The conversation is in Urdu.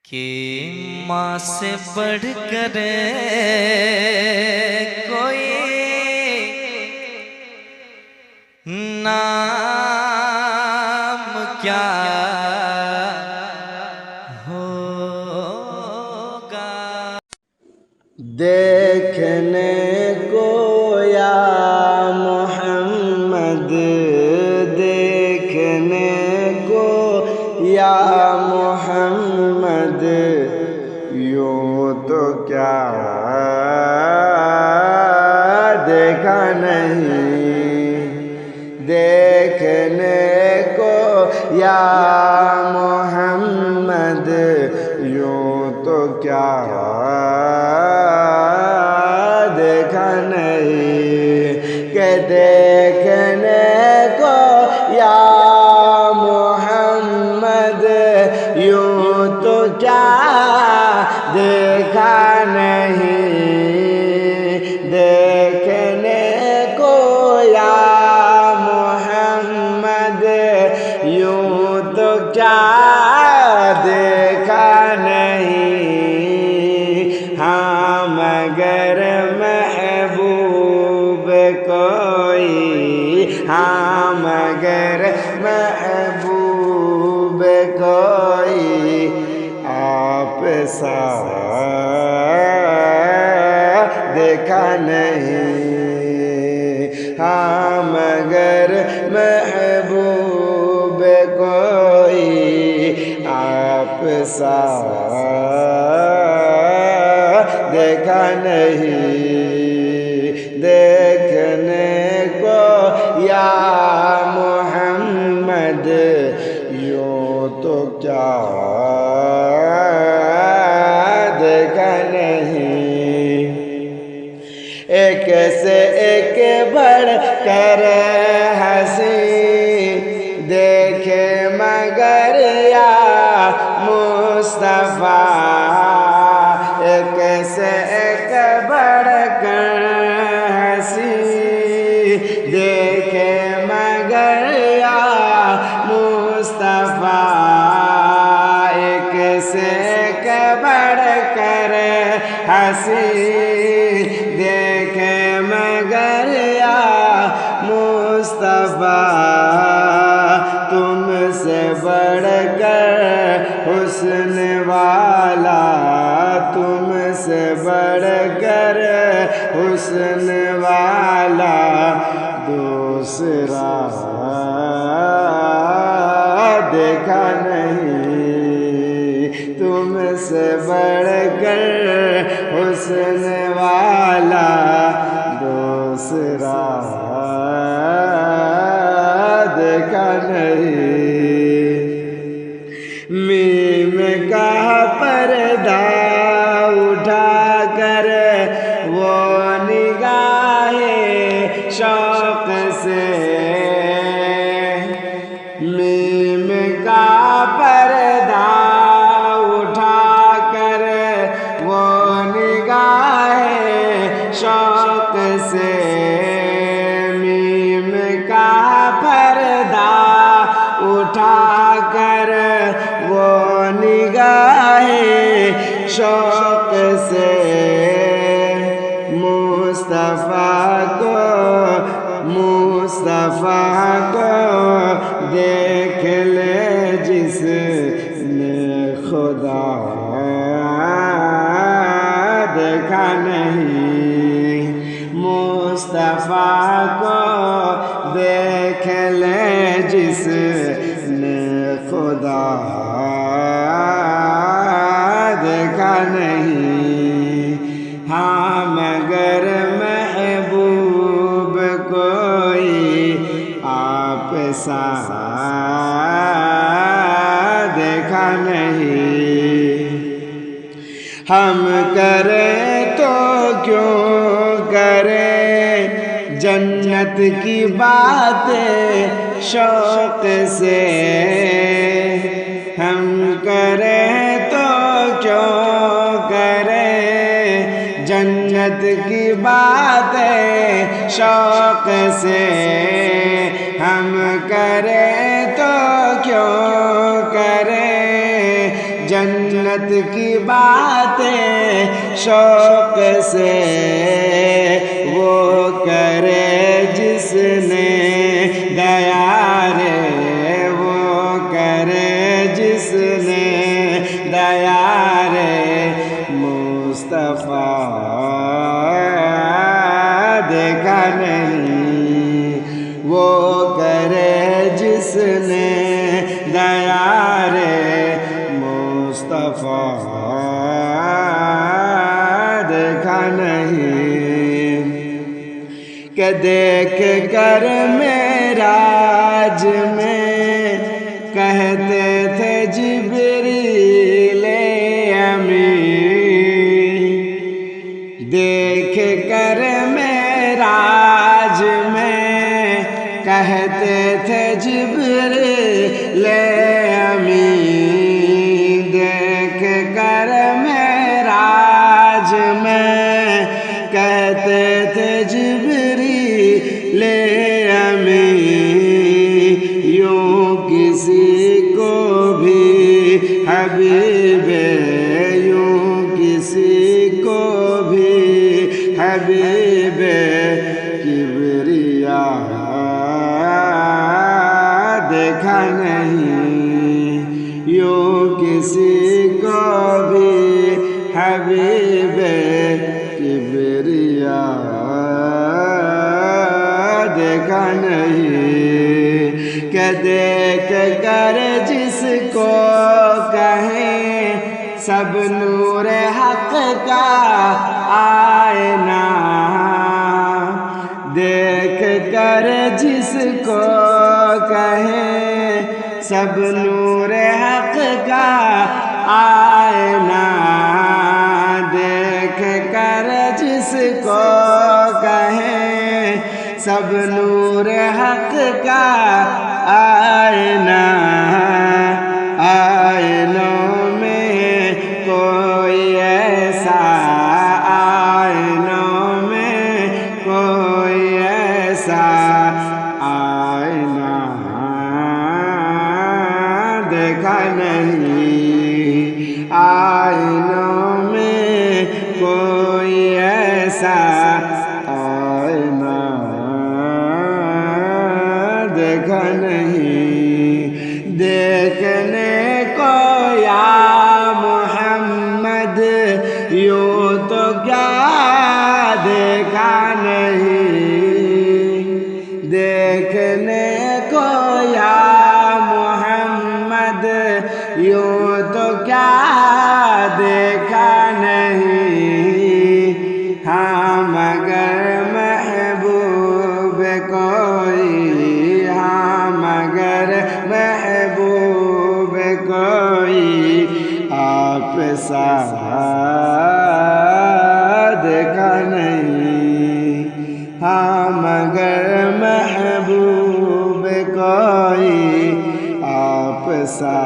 کہ ماں سے بڑھ کر کوئی نام کیا ہوگا۔ دیکھنے کو یا محمد، دیکھنے کو یا محمد، یوں تو کیا دیکھا نہیں۔ دیکھنے کو یا محمد، یوں تو کیا دیکھا نہیں، کہ دیکھنے کو یا محمد، یوں تو کیا دیکھا نہیں۔ دیکھنے کو یا محمد، یوں تو کیا دیکھا نہیں۔ ہاں مگر محبوب کوئی، ہاں مگر محبوب کوئی آپ سا دیکھا نہیں۔ ہاں مگر محبوب کوئی آپ سا دیکھا نہیں۔ دیکھنے کو یا محمد، یوں تو کیا دیکھا نہیں۔ ایک سے ایک بڑھ کر حسین دیکھے مگر یا مصطفیٰ، ایک سے ایک بڑھ کر حسین دیکھے مگر یا مصطفیٰ، ایک سے ایک بڑھ کر حسین دیکھے مگر یا مصطفیٰ، تم سے بڑھ کر حسن والا، تم سے بڑھ کر حسن والا دوسرا دیکھا نہیں۔ تم سے بڑھ کر حسن والا دوسرا دیکھا نہیں۔ میم کا پردہ اٹھا کر وہ نگاہیں شوق سے، میم کا پردہ اٹھا کر وہ نگاہیں شوق سے، میم کا پردہ اٹھا کر وہ نگاہیں شوق سے، مصطفیٰ کو دیکھ لے جس نے خدا دیکھا نہیں۔ مصطفیٰ کو دیکھ لے جس نے خدا دیکھا نہیں۔ ہاں مگر محبوب کوئی آپ سا دیکھا نہیں۔ ہم کریں تو کیوں کریں جنت کی باتیں شوق سے، ہم کریں تو کیوں کریں جنت کی باتیں شوق سے، ہم کریں تو کیوں کریں جنت کی باتیں شوق سے وہ کرے جس نے دیا رے، وہ کرے جس نے دیا رے، مصطفیٰ دیکھا نہیں، وہ کرے جس نے دیا رے، مصطفیٰ دیکھا نہیں، کہ دیکھ کر معراج میں کہتے تھے جبریل امین، دیکھ کر معراج میں کہتے تھے جبریل امین، دیکھ کر معراج میں کہتے تھے جبریل امین، یوں کسی کو بھی حبیب، یوں کسی کو بھی حبیب کبریا دیکھا نہیں، یوں کسی کو بھی حبیب کبریا دیکھا نہیں، کہ دیکھ کر جس کو کہیں سب نور حق کا آئینہ، دیکھ کر جس کو کہیں سب نور حق کا آئینہ، دیکھ کر جس کو کہیں سب نور حق کا آئینہ، آئینوں میں کوئی ایسا، آئینوں میں کوئی ایسا آئینہ دیکھا نہیں، آئینوں میں کوئی ایسا آئینہ دیکھا نہیں، دیکھنے کو یا محمد یوں تو کیا دیکھا نہیں، دیکھنے کو یا محمد یوں تو کیا دیکھا نہیں، ہاں مگر محبوب کوئی، ہاں مگر محبوب کوئی آپ سا دیکھا نہیں، ہاں مگر محبوب کوئی آپ سا